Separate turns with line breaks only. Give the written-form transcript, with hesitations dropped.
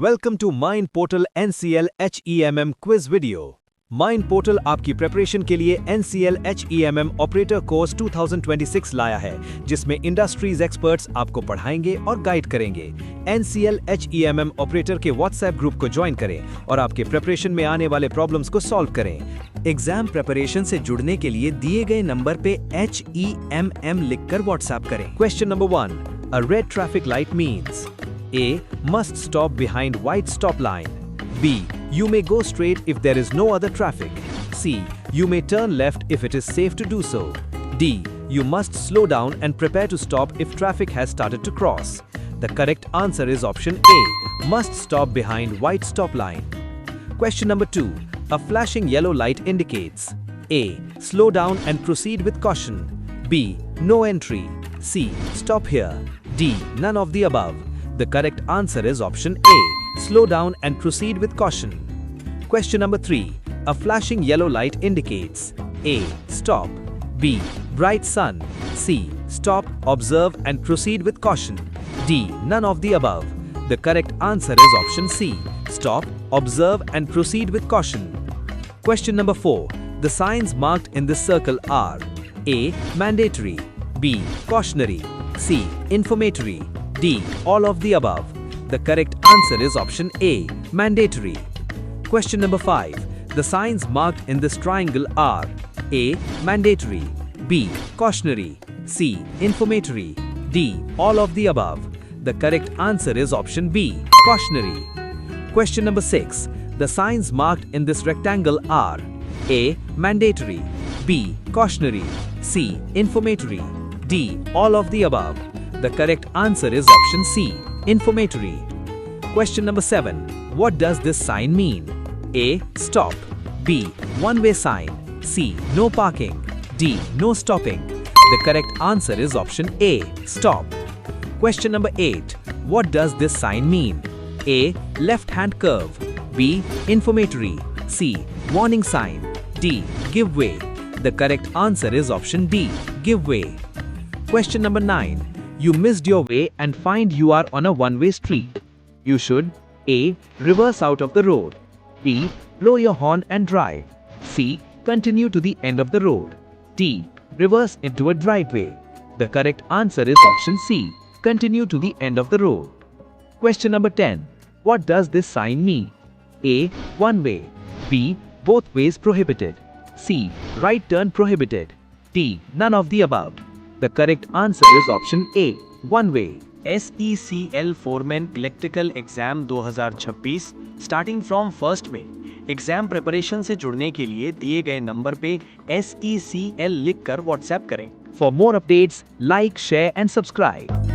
Welcome to mine portal NCL HEMM quiz video. Mine portal आपकी preparation के लिए NCL HEMM operator course 2026 लाया है, जिसमें इंडस्ट्रीज एक्सपर्ट्स आपको पढ़ाएंगे और गाइड करेंगे। NCL HEMM ऑपरेटर के व्हाट्सएप ग्रुप को ज्वाइन करें और आपके प्रिपरेशन में आने वाले प्रॉब्लम्स को सॉल्व करें। एग्जाम प्रिपरेशन से जुड़ने के लिए दिए गए नंबर पे HEMM लिखकर व्हाट्सएप करें। Question number 1, a red traffic light means A. Must stop behind white stop line. B. You may go straight if there is no other traffic. C. You may turn left if it is safe to do so. D. You must slow down and prepare to stop if traffic has started to cross. The correct answer is option A. Must stop behind white stop line. Question number 2. A flashing yellow light indicates A. Slow down and proceed with caution. B. No entry. C. Stop here. D. None of the above. The correct answer is option A. Slow down and proceed with caution. Question number 3. A flashing yellow light indicates A. Stop. B. Bright sun. C. Stop, observe and proceed with caution. D. None of the above. The correct answer is option C. Stop, observe and proceed with caution. Question number 4. The signs marked in this circle are A. Mandatory. B. Cautionary. C. Informatory. D. All of the above. The correct answer is option A. Mandatory. Question number 5. The signs marked in this triangle are A. Mandatory. B. Cautionary. C. Informatory. D. All of the above. The correct answer is option B. Cautionary. Question number 6. The signs marked in this rectangle are A. Mandatory. B. Cautionary. C. Informatory. D. All of the above. The correct answer is option C. Informatory. Question number 7. What does this sign mean? A. Stop. B. One-way sign. C. No parking. D. No stopping. The correct answer is option A. Stop. Question number 8. What does this sign mean? A. Left-hand curve. B. Informatory. C. Warning sign. D. Give way. The correct answer is option D. Give way. Question number 9. You missed your way and find you are on a one-way street. You should A. Reverse out of the road. B. Blow your horn and drive. C. Continue to the end of the road. D. Reverse into a driveway. The correct answer is option C. Continue to the end of the road. Question number 10. What does this sign mean? A. One way. B. Both ways prohibited. C. Right turn prohibited. D. None of the above. The correct answer is option A. One way. SECL foreman electrical exam 2026 starting from 1 में exam preparation से जुड़ने के लिए दिए गए number पे SECL लिखकर WhatsApp करें। For more updates like, share and subscribe.